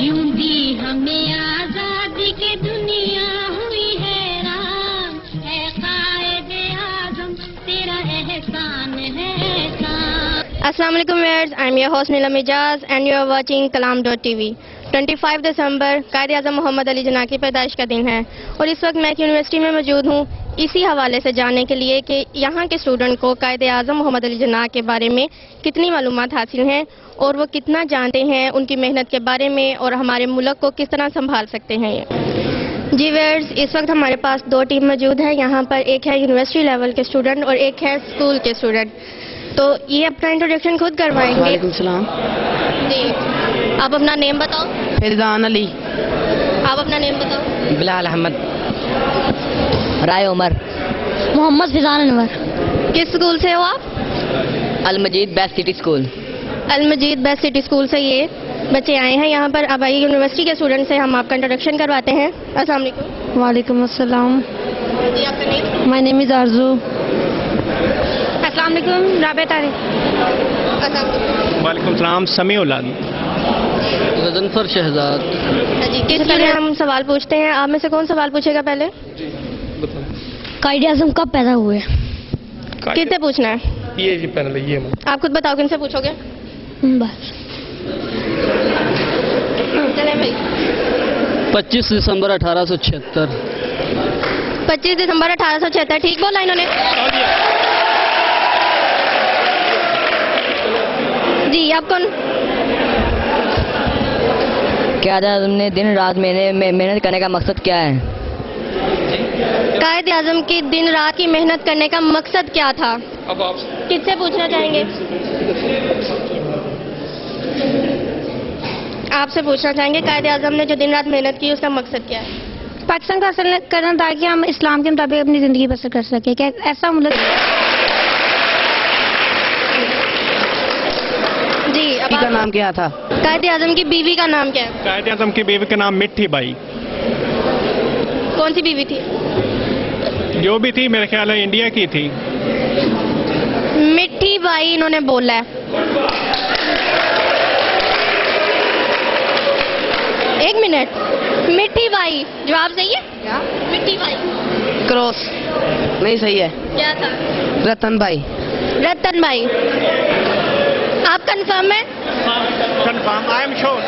یوں بھی ہمیں آزادی کی دنیا ہوئی حیران، اے قائد اعظم تیرا احسان ہے احسان۔ السلام علیکم viewers, I am your host Neelam Ejaz and you are watching کلام.tv۔ 25 دسمبر قائد اعظم محمد علی جناح کی پیدائش کا دن ہے اور اس وقت میں ایک یونیورسٹی میں موجود ہوں اسی حوالے سے جاننے کے لیے کہ یہاں کے اسٹوڈنٹ کو قائد اعظم محمد علی جناح کے بارے میں کتنی معلومات حاصل ہیں اور وہ کتنا جانتے ہیں ان کی محنت کے بارے میں اور ہمارے ملک کو کس طرح سنبھال سکتے ہیں۔ جی ویئرز، اس وقت ہمارے پاس دو ٹیم موجود ہے، یہاں پر ایک ہے یونیورسٹی لیول کے اسٹوڈنٹ اور ایک ہے اسکول کے اسٹوڈنٹ۔ تو یہ اپنا انٹروڈکشن خود کروائیں گے۔ وعلیکم السلام۔ جی، آپ اپنا نیم بتاؤ۔ فیضان علی۔ آپ اپنا نیم بتاؤ۔ بلال احمد۔ رائے عمر۔ محمد فیضان انور۔ کس اسکول سے ہو آپ؟ المجید بیسٹ سٹی اسکول۔ المجید بیسٹ سٹی اسکول سے یہ بچے آئے ہیں یہاں پر۔ اب آئیے یونیورسٹی کے اسٹوڈنٹ سے ہم آپ کا انٹروڈکشن کرواتے ہیں۔ السلام علیکم۔ وعلیکم السلام۔ جی، آپ کا نیم؟ مائی نیم از آرزو۔ السلام علیکم۔ رابعہ طارق۔ السلام علیکم۔ وعلیکم السلام۔ سمیع العلم۔ غضنفر شہزاد۔ جی، کس طرح ہم سوال پوچھتے ہیں؟ آپ میں سے کون سوال پوچھے گا پہلے؟ قائد اعظم کب پیدا ہوئے؟ کس سے پوچھنا ہے؟ یہ پہلے یہ آپ خود بتاؤ، کن سے پوچھو گے؟ بس چلیں بھائی۔ 25 دسمبر 1876۔ 25 دسمبر 1876۔ ٹھیک بولا انہوں نے؟ جی، آپ کون؟ قائد اعظم نے دن رات محنت کرنے کا مقصد کیا ہے؟ قائد اعظم کی دن رات کی محنت کرنے کا مقصد کیا تھا؟ کس سے پوچھنا چاہیں گے؟ آپ سے پوچھنا چاہیں گے قائد اعظم نے جو دن رات محنت کی اس کا مقصد کیا ہے؟ پاکستان کو حاصل کرنا تاکہ ہم اسلام کے مطابق اپنی زندگی بسر کر سکیں کہ ایسا ملک۔ جی، اب کا نام کیا تھا؟ قائد اعظم کی بیوی کا نام کیا ہے؟ قائد اعظم کی بیوی کا نام مٹھی بائی۔ کون سی بیوی تھی؟ جو بھی تھی میرے خیال ہے انڈیا کی تھی۔ مٹھی بائی انہوں نے بولا ہے۔ ایک منٹ، مٹھی بائی جواب صحیح ہے؟ کیا؟ مٹھی بائی کروس نہیں صحیح ہے۔ کیا تھا؟ رتن بھائی۔ رتن بائی۔ آپ کنفرم ہے؟ Confirm, I am sure.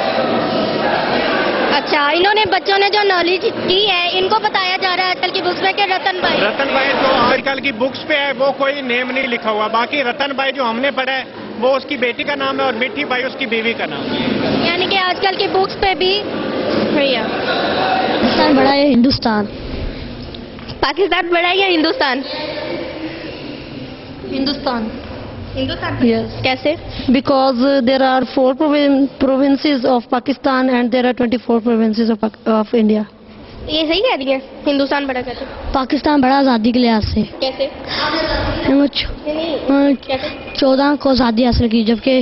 اچھا، انہوں نے بچوں نے جو نالج کی ہے ان کو بتایا جا رہا ہے آج کل کی بکس میں کہ رتن بائی۔ رتن بھائی جو آج کل کی بکس پہ ہے وہ کوئی نیم نہیں لکھا ہوا، باقی رتن بھائی جو ہم نے پڑھا ہے وہ اس کی بیٹی کا نام ہے اور مٹھی بائی اس کی بیوی کا نام ہے۔ یعنی کہ آج کل کی بکس پہ بھی بھیا پاکستان بڑا ہے ہندوستان۔ پاکستان بڑا ہے یا ہندوستان؟ ہندوستان۔ ہندوستان Yes. کیسے؟ Because there are 4 provinces of Pakistan and there are 24 provinces of India. یہ صحیح کہہ رہی ہیں، ہندوستان بڑا کیسے؟ پاکستان بڑا آزادی کے لحاظ سے۔ کیسے؟ 14 کو آزادی حاصل کی، جبکہ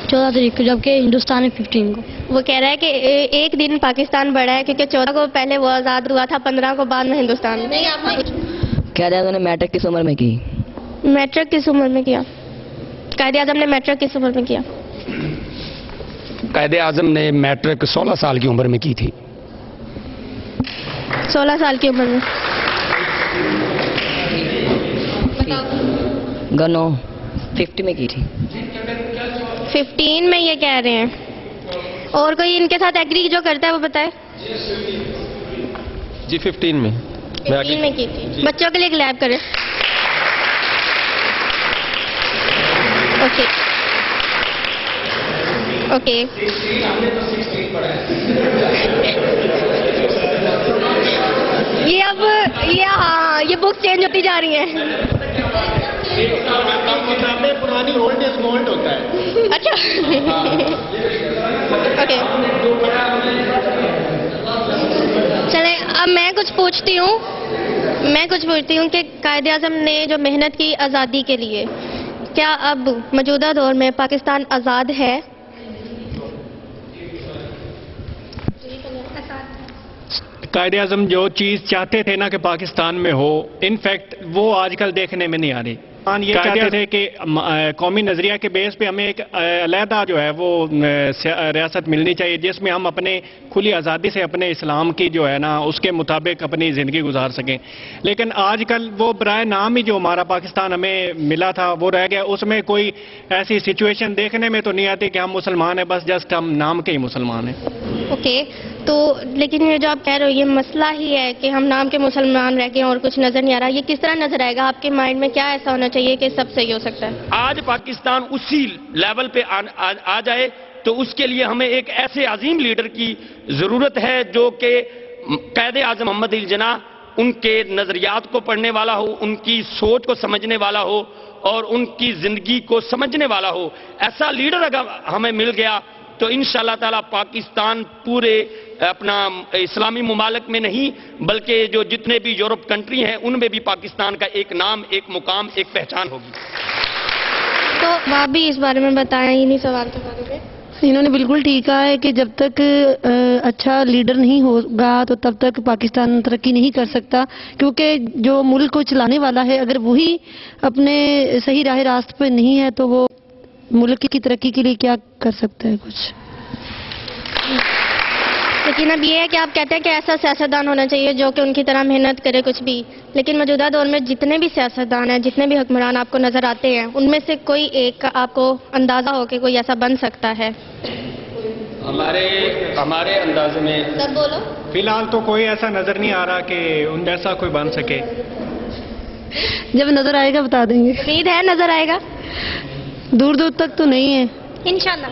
14 تاریخ کو، جبکہ ہندوستان نے 15 کو۔ وہ کہہ رہا ہے کہ ایک دن پاکستان بڑا ہے کیونکہ 14 کو پہلے وہ آزاد ہوا تھا، 15 کو بعد میں ہندوستان۔ نہیں، آپ نے قائد اعظم نے میٹرک کس عمر میں کی؟ میٹرک کس عمر میں کیا؟ قائد اعظم نے میٹرک کس عمر میں کیا؟ قائد اعظم نے میٹرک 16 سال کی عمر میں کی تھی۔ 16 سال کی عمر میں۔ گنو 50 میں کی تھی۔ 15 میں یہ کہہ رہے ہیں، اور کوئی ان کے ساتھ ایگری جو کرتا ہے وہ بتائے؟ جی 15 میں۔ 15 میں کی تھی۔ بچوں کے لیے کلیپ کریں۔ اوکے اوکے، یہ اب یہ بک چینج ہوتی جا رہی ہیں۔ پرانی اولڈ از گولڈ ہوتا ہے۔ اچھا، اوکے، چلیں اب میں کچھ پوچھتی ہوں کہ قائد اعظم نے جو محنت کی آزادی کے لیے، کیا اب موجودہ دور میں پاکستان آزاد ہے؟ قائد اعظم جو چیز چاہتے تھے نا کہ پاکستان میں ہو، انفیکٹ وہ آج کل دیکھنے میں نہیں آ رہی۔ یہ چاہتے تھے کہ قومی نظریہ کے بیس پہ ہمیں ایک علیحدہ جو ہے وہ ریاست ملنی چاہیے جس میں ہم اپنے کھلی آزادی سے اپنے اسلام کی جو ہے نا اس کے مطابق اپنی زندگی گزار سکیں. لیکن آج کل وہ برائے نام ہی جو ہمارا پاکستان ہمیں ملا تھا وہ رہ گیا. اس میں کوئی ایسی سچویشن دیکھنے میں تو نہیں آتی کہ ہم مسلمان ہیں, بس جسٹ ہم نام کے ہی مسلمان ہیں. اوکے, تو لیکن یہ جو آپ کہہ رہے ہو یہ مسئلہ ہی ہے کہ ہم نام کے مسلمان رہ گئے اور کچھ نظر نہیں آ رہا. یہ کس طرح نظر آئے گا آپ کے مائنڈ میں؟ کیا ایسا ہونا چاہیے کہ سب صحیح ہو سکتا ہے؟ آج پاکستان اسی لیول پہ آ جائے تو اس کے لیے ہمیں ایک ایسے عظیم لیڈر کی ضرورت ہے جو کہ قائد اعظم محمد علی جناح ان کے نظریات کو پڑھنے والا ہو, ان کی سوچ کو سمجھنے والا ہو اور ان کی زندگی کو سمجھنے والا ہو. ایسا لیڈر اگر ہمیں مل گیا تو انشاءاللہ تعالی پاکستان پورے اپنا اسلامی ممالک میں نہیں بلکہ جو جتنے بھی یورپ کنٹری ہیں ان میں بھی پاکستان کا ایک نام, ایک مقام, ایک پہچان ہوگی. تو آپ بھی اس بارے میں بتائیں انہی سوال کے بارے میں. انہوں نے بالکل ٹھیک کہا ہے کہ جب تک اچھا لیڈر نہیں ہوگا تو تب تک پاکستان ترقی نہیں کر سکتا, کیونکہ جو ملک کو چلانے والا ہے اگر وہی اپنے صحیح راہ راست پہ نہیں ہے تو وہ ملک کی ترقی کے لیے کیا کر سکتا ہے کچھ. لیکن اب یہ ہے کہ آپ کہتے ہیں کہ ایسا سیاستدان ہونا چاہیے جو کہ ان کی طرح محنت کرے کچھ بھی, لیکن موجودہ دور میں جتنے بھی سیاستدان ہیں, جتنے بھی حکمران آپ کو نظر آتے ہیں, ان میں سے کوئی ایک آپ کو اندازہ ہو کہ کوئی ایسا بن سکتا ہے؟ ہمارے اندازے میں سر بولو. فی الحال تو کوئی ایسا نظر نہیں آ رہا کہ ان جیسا کوئی بن سکے. جب نظر آئے گا بتا دیں گے. امید ہے نظر آئے گا؟ دور دور تک تو نہیں ہے انشاءاللہ,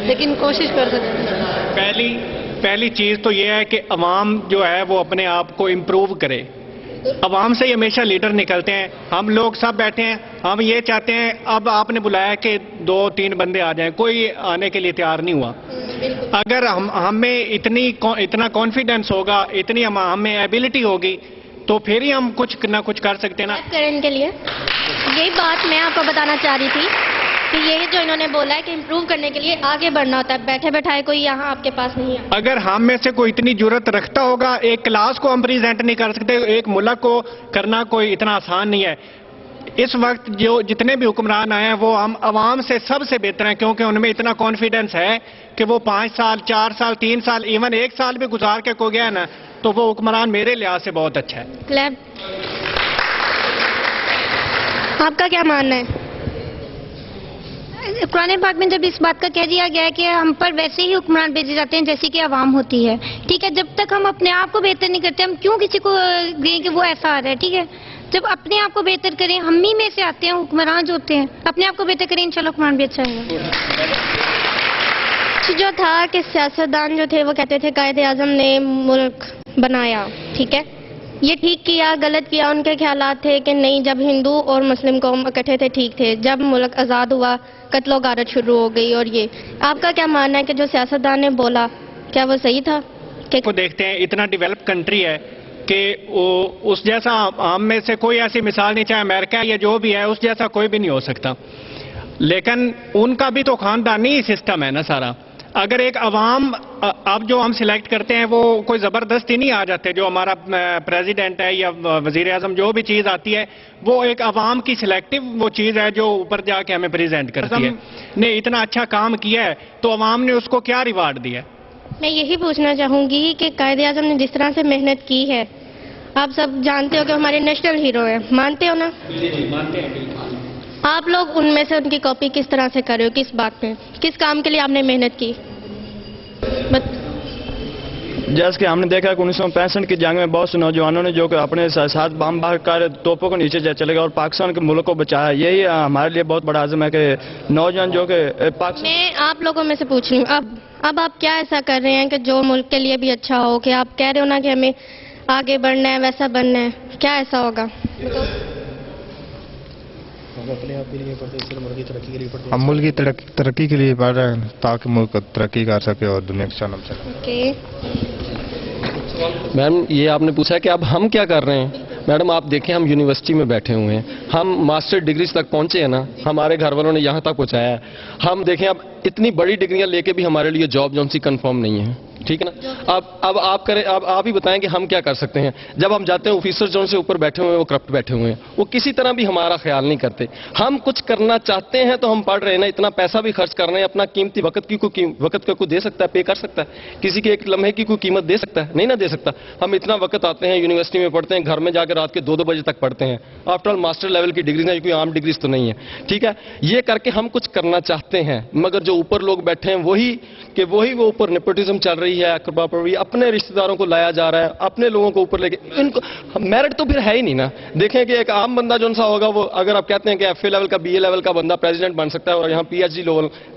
لیکن کوشش کر سکتے ہیں. پہلی چیز تو یہ ہے کہ عوام جو ہے وہ اپنے آپ کو امپروو کرے. عوام سے ہی ہمیشہ لیڈر نکلتے ہیں. ہم لوگ سب بیٹھے ہیں, ہم یہ چاہتے ہیں, اب آپ نے بلایا کہ 2-3 بندے آ جائیں, کوئی آنے کے لیے تیار نہیں ہوا. اگر ہمیں اتنا کانفیڈنس ہوگا, اتنی ہمیں ایبلٹی ہوگی تو پھر ہی ہم کچھ نہ کچھ کر سکتے ہیں نا. کرنے کے لیے یہی بات میں آپ کو بتانا چاہ رہی تھی کہ یہی جو انہوں نے بولا ہے کہ امپروو کرنے کے لیے آگے بڑھنا ہوتا ہے, بیٹھے بیٹھائے کوئی یہاں آپ کے پاس نہیں ہے. اگر ہم میں سے کوئی اتنی جرت رکھتا ہوگا, ایک کلاس کو ہم پریزنٹ نہیں کر سکتے, ایک ملک کو کرنا کوئی اتنا آسان نہیں ہے. اس وقت جو جتنے بھی حکمران آئے ہیں وہ ہم عوام سے سب سے بہتر ہیں, کیونکہ ان میں اتنا کانفیڈنس ہے کہ وہ 5 سال 4 سال 3 سال ایون 1 سال بھی گزار کے کو گیا نا, تو وہ حکمران میرے لحاظ سے بہت اچھا ہے. کلیب, آپ کا کیا ماننا ہے؟ قرآن پاک میں جب اس بات کا کہہ دیا گیا ہے کہ ہم پر ویسے ہی حکمران بھیجے جاتے ہیں جیسے کہ عوام ہوتی ہے, ٹھیک ہے, جب تک ہم اپنے آپ کو بہتر نہیں کرتے ہم کیوں کسی کو دیں کہ وہ ایسا آ رہا ہے. ٹھیک ہے, جب اپنے آپ کو بہتر کریں, ہم ہی میں سے آتے ہیں حکمران جو ہوتے ہیں, اپنے آپ کو بہتر کریں انشاءاللہ حکمران بھی اچھا ہوگا. جو تھا کہ سیاستدان جو تھے وہ کہتے تھے قائد اعظم نے ملک بنایا, ٹھیک ہے, یہ ٹھیک کیا غلط کیا, ان کے خیالات تھے کہ نہیں, جب ہندو اور مسلم قوم اکٹھے تھے ٹھیک تھے, جب ملک آزاد ہوا قتل و غارت شروع ہو گئی. اور یہ آپ کا کیا ماننا ہے کہ جو سیاستدان نے بولا کیا وہ صحیح تھا؟ کو دیکھتے ہیں اتنا ڈیولپ کنٹری ہے کہ اس جیسا ہم میں سے کوئی ایسی مثال نہیں, چاہے امریکہ یا جو بھی ہے, اس جیسا کوئی بھی نہیں ہو سکتا. لیکن ان کا بھی تو خاندانی سسٹم ہے نا سارا. اگر ایک عوام, اب جو ہم سلیکٹ کرتے ہیں وہ کوئی زبردستی نہیں آ جاتے, جو ہمارا پریزیڈنٹ ہے یا وزیر اعظم جو بھی چیز آتی ہے وہ ایک عوام کی سلیکٹیو وہ چیز ہے جو اوپر جا کے ہمیں پریزنٹ کرتی ہے. نے اتنا اچھا کام کیا ہے تو عوام نے اس کو کیا ریوارڈ دیا ہے؟ میں یہی پوچھنا چاہوں گی کہ قائد اعظم نے جس طرح سے محنت کی ہے, آپ سب جانتے ہو کہ ہمارے نیشنل ہیرو ہیں, مانتے ہو نا؟ جی مانتے ہیں بالکل. آپ لوگ ان میں سے ان کی کاپی کس طرح سے کر رہے ہو, کس بات میں, کس کام کے لیے آپ نے محنت کی؟ جیسے کہ ہم نے دیکھا کہ 1965 کی جنگ میں بہت سے نوجوانوں نے جو کہ اپنے ساتھ بم باہر کر توپوں کو نیچے چلے گئے اور پاکستان کے ملک کو بچایا. یہی ہمارے لیے بہت بڑا عزم ہے کہ نوجوان جو کہ میں آپ لوگوں میں سے پوچھ رہی ہوں, اب آپ کیا ایسا کر رہے ہیں کہ جو ملک کے لیے بھی اچھا ہو, کہ آپ کہہ رہے ہو نا کہ ہمیں آگے بڑھنا ہے, ویسا بننا ہے, کیا ایسا ہوگا؟ ہم ملک کی ترقی کے لیے پڑھ رہے ہیں تاکہ ملک ترقی کر سکے اور دنیا کے سامنے چلے. میم یہ آپ نے پوچھا کہ اب ہم کیا کر رہے ہیں. میڈم آپ دیکھیں ہم یونیورسٹی میں بیٹھے ہوئے ہیں, ہم ماسٹر ڈگریز تک پہنچے ہیں نا, ہمارے گھر والوں نے یہاں تک پہنچایا ہے. ہم دیکھیں اب اتنی بڑی ڈگریاں لے کے بھی ہمارے لیے جاب جون سی کنفرم نہیں ہے. ٹھیک ہے نا. اب آپ کریں, اب آپ ہی بتائیں کہ ہم کیا کر سکتے ہیں. جب ہم جاتے ہیں آفیسر جو ان سے اوپر بیٹھے ہوئے ہیں وہ کرپٹ بیٹھے ہوئے ہیں, وہ کسی طرح بھی ہمارا خیال نہیں کرتے. ہم کچھ کرنا چاہتے ہیں تو ہم پڑھ رہے ہیں نا, اتنا پیسہ بھی خرچ کر رہے ہیں, اپنا قیمتی وقت کا کوئی دے سکتا ہے, پے کر سکتا ہے, کسی کے ایک لمحے کی کوئی قیمت دے سکتا ہے, نہیں نہ دے سکتا. ہم اتنا وقت آتے ہیں یونیورسٹی میں پڑھتے ہیں, گھر میں جا کے رات کے 2-2 بجے تک پڑھتے ہیں. آفٹر آل ماسٹر لیول کی ڈگریز ہیں, کوئی عام ڈگریز تو نہیں ہے. ٹھیک ہے, یہ کر کے ہم کچھ کرنا چاہتے ہیں, مگر جو اوپر لوگ بیٹھے ہیں وہی وہ اوپر نیپوٹزم چل رہی ہے, اپنے رشتہ داروں کو لایا جا رہا ہے, اپنے لوگوں کو اوپر لے کے, ان کو میرٹ تو پھر ہے ہی نہیں نا. دیکھیں کہ ایک عام بندہ جو سا ہوگا, وہ اگر آپ کہتے ہیں کہ ایف اے لیول کا بی اے لیول کا بندہ پریزیڈنٹ بن سکتا ہے, اور یہاں پی ایچ ڈی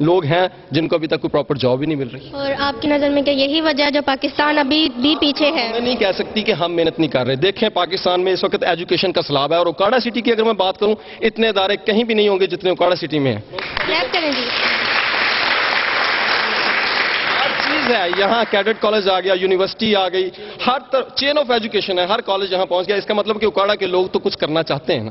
لوگ ہیں جن کو ابھی تک کوئی پراپر جاب ہی نہیں مل رہی. اور آپ کی نظر میں کیا یہی وجہ ہے جو پاکستان ابھی بھی پیچھے ہے؟ میں نہیں کہہ سکتی کہ ہم محنت نہیں کر رہے. دیکھیں پاکستان میں اس وقت ایجوکیشن کا سیلاب ہے, اور اوکاڑا سٹی کی اگر میں بات کروں, اتنے ادارے کہیں بھی نہیں ہوں گے جتنے اوکاڑا سٹی میں ہیں. کلیپ کریں جی. ہے یہاں کیڈٹ کالج آ گیا, یونیورسٹی آ گئی, ہر چین آف ایجوکیشن ہے, ہر کالج یہاں پہنچ گیا. اس کا مطلب کہ اوکاڑا کے لوگ تو کچھ کرنا چاہتے ہیں نا.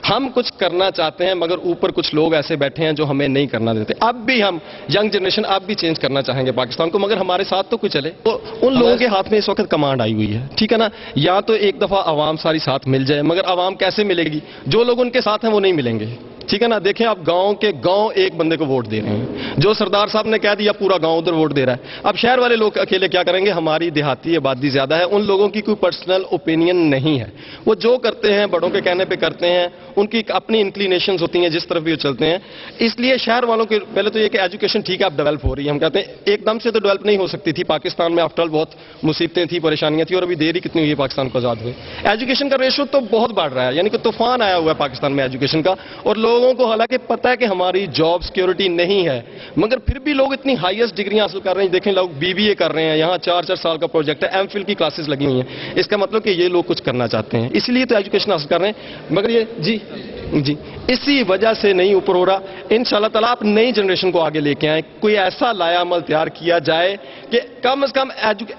ہم کچھ کرنا چاہتے ہیں, مگر اوپر کچھ لوگ ایسے بیٹھے ہیں جو ہمیں نہیں کرنا دیتے. اب بھی ہم ینگ جنریشن اب بھی چینج کرنا چاہیں گے پاکستان کو, مگر ہمارے ساتھ تو کوئی چلے. تو ان لوگوں کے ہاتھ میں اس وقت کمانڈ آئی ہوئی ہے, ٹھیک ہے نا. یا تو ایک دفعہ عوام ساری ساتھ مل جائے, مگر عوام کیسے ملے گی؟ جو لوگ ان کے ساتھ ہیں وہ نہیں ملیں گے, ٹھیک ہے نا. دیکھیں آپ گاؤں ایک بندے کو ووٹ دے رہے ہیں, جو سردار صاحب نے کہہ دیا پورا گاؤں ادھر ووٹ دے رہا ہے. اب شہر والے لوگ اکیلے کیا کریں گے؟ ہماری دیہاتی آبادی زیادہ ہے, ان لوگوں کی کوئی پرسنل اوپینین نہیں ہے, وہ جو کرتے ہیں بڑوں کے کہنے پہ کرتے ہیں, ان کی اپنی انکلینیشنز ہوتی ہیں جس طرف بھی وہ چلتے ہیں. اس لیے شہر والوں کے پہلے تو یہ کہ ایجوکیشن ٹھیک ہے اب ڈیولپ ہو رہی ہے, ہم کہتے ہیں ایک دم سے تو ڈیولپ نہیں ہو سکتی تھی. پاکستان میں آفٹر آل بہت مصیبتیں تھیں, پریشانیاں تھیں, اور ابھی دیر ہی کتنی ہوئی ہے پاکستان کو آزاد ہوئے. ایجوکیشن کا ریشو تو بہت بڑھ رہا ہے, یعنی کہ طوفان آیا ہوا ہے پاکستان میں ایجوکیشن کا. اور لوگوں کو حالانکہ پتہ ہے کہ ہماری جاب سیکورٹی نہیں ہے, مگر پھر بھی لوگ اتنی ہائیسٹ ڈگریاں حاصل کر رہے ہیں. دیکھیں لوگ BBA کر رہے ہیں, یہاں 4 سال کا پروجیکٹ ہے, MPhil کی کلاسز لگی ہوئی ہیں. اس کا مطلب کہ یہ لوگ کچھ کرنا چاہتے ہیں, اس لیے تو ایجوکیشن حاصل کر رہے ہیں. مگر یہ جی اسی وجہ سے نہیں اوپر ہو رہا. انشاءاللہ تعالیٰ آپ نئی جنریشن کو آگے لے کے آئیں, کوئی ایسا لایا عمل تیار کیا جائے کہ کم از کم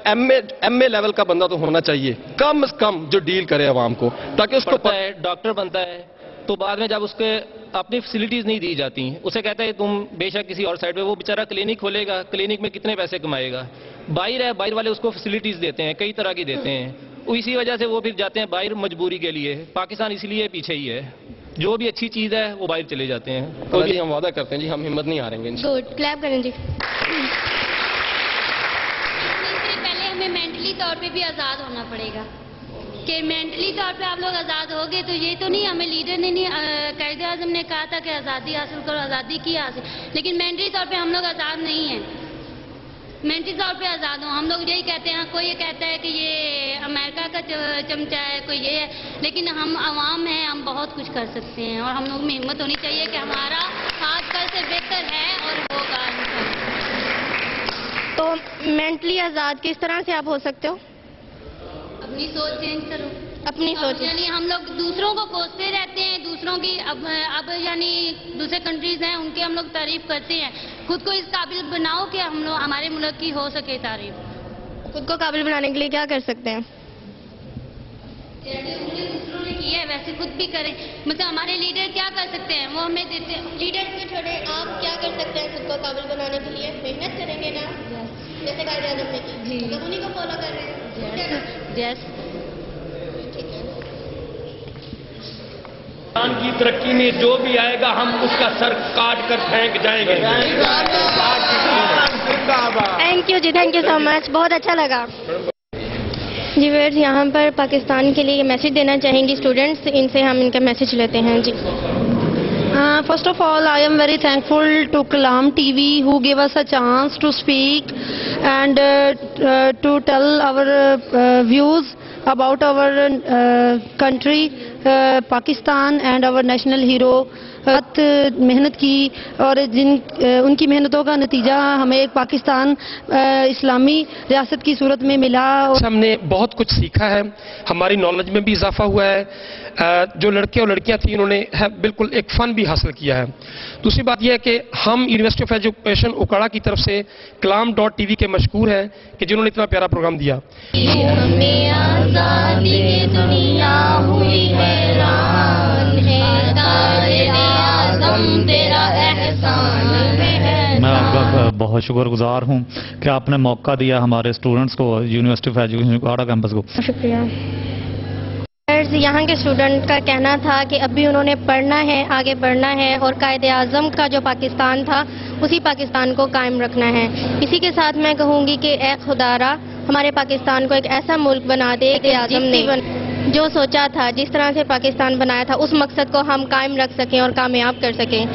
ایم اے لیول کا بندہ تو ہونا چاہیے, کم از کم جو ڈیل کرے عوام کو, تاکہ اس کو ڈاکٹر بنتا ہے تو بعد میں جب اس کے اپنی فیسلٹیز نہیں دی جاتی, اسے کہتا ہے تم بے شک کسی اور سائڈ پہ, وہ بیچارہ کلینک کھولے گا, کلینک میں کتنے پیسے کمائے گا. باہر ہے, باہر والے اس کو فیسلٹیز دیتے ہیں, کئی طرح کی دیتے ہیں, اسی وجہ سے وہ پھر جاتے ہیں باہر مجبوری کے لیے. پاکستان اس لیے پیچھے ہی ہے, جو بھی اچھی چیز ہے وہ باہر چلے جاتے ہیں. تو جی ہم وعدہ کرتے ہیں جی, ہم ہمت نہیں ہاریں گے. گڈ, کلیپ کریں جی. پہلے ہمیں مینٹلی طور پہ بھی آزاد ہونا پڑے گا, کہ مینٹلی طور پہ آپ لوگ آزاد ہو گئے تو یہ تو نہیں, ہمیں لیڈر نے نہیں, قائد اعظم نے کہا تھا کہ آزادی حاصل کرو, آزادی کی حاصل, لیکن مینٹلی طور پہ ہم لوگ آزاد نہیں ہیں. مینٹلی طور پہ آزاد ہوں, ہم لوگ یہی کہتے ہیں, کوئی یہ کہتا ہے کہ یہ امریکہ کا چمچہ ہے, کوئی یہ ہے, لیکن ہم عوام ہیں, ہم بہت کچھ کر سکتے ہیں, اور ہم لوگ میں ہمت ہونی چاہیے کہ ہمارا آج کل سے بہتر ہے اور ہوگا. تو مینٹلی آزاد کس طرح سے آپ ہو سکتے ہو؟ اپنی سوچ چینج کرو, اپنی سوچ. یعنی ہم لوگ دوسروں کو کوستے رہتے ہیں, دوسروں کی اب یعنی دوسرے کنٹریز ہیں ان کی ہم لوگ تعریف کرتے ہیں, خود کو اس قابل بناؤ کہ ہم لوگ ہمارے ملک کی ہو سکے تعریف. خود کو قابل بنانے کے لیے کیا کر سکتے ہیں؟ دوسروں نے کیا ہے ویسے خود بھی کریں. مطلب ہمارے لیڈر کیا کر سکتے ہیں وہ ہمیں دیتے ہیں. لیڈر کو چھوڑے, آپ کیا کر سکتے ہیں خود کو قابل بنانے کے لیے؟ محنت کریں گے نا, جیسے قائد اعظم نے کی, تو انہیں کو فالو کر رہے ہیں. یس, پاکستان کی ترقی میں جو بھی آئے گا ہم اس کا سر کاٹ کر پھینک جائیں گے. تھینک یو جی, تھینک یو سو مچ, بہت اچھا لگا. جی ویئرز, یہاں پر پاکستان کے لیے یہ میسج دینا چاہیں گی اسٹوڈنٹس, ان سے ہم ان کا میسج لیتے ہیں. جی First of all, I am very thankful to Kalam TV who gave us a chance to speak and to tell our views about our country, Pakistan, and our national hero. محنت کی, اور ان کی محنتوں کا نتیجہ ہمیں ایک پاکستان اسلامی ریاست کی صورت میں ملا. ہم نے بہت کچھ سیکھا ہے, ہماری نالج میں بھی اضافہ ہوا ہے. جو لڑکے اور لڑکیاں تھیں انہوں نے بالکل ایک فن بھی حاصل کیا ہے. دوسری بات یہ ہے کہ ہم یونیورسٹی آف ایجوکیشن اوکاڑا کی طرف سے kalam.tv کے مشکور ہیں کہ جنہوں نے اتنا پیارا پروگرام دیا. ہمیں آزادی دنیا ہوئی حیران ہے, تیرا احسان ہے. کا بہت شکر گزار ہوں کہ آپ نے موقع دیا ہمارے اسٹوڈنٹس کو university of education Okara campus کو. شکریہ. یہاں کے اسٹوڈنٹ کا کہنا تھا کہ اب بھی انہوں نے پڑھنا ہے, آگے بڑھنا ہے اور قائد اعظم کا جو پاکستان تھا اسی پاکستان کو قائم رکھنا ہے. اسی کے ساتھ میں کہوں گی کہ اے خدارا ہمارے پاکستان کو ایک ایسا ملک بنا دے کہ اعظم نے جو سوچا تھا, جس طرح سے پاکستان بنایا تھا, اس مقصد کو ہم قائم رکھ سکیں اور کامیاب کر سکیں.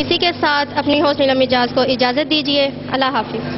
اسی کے ساتھ اپنی ہوسٹ نیلم اجاز کو اجازت دیجیے. اللہ حافظ.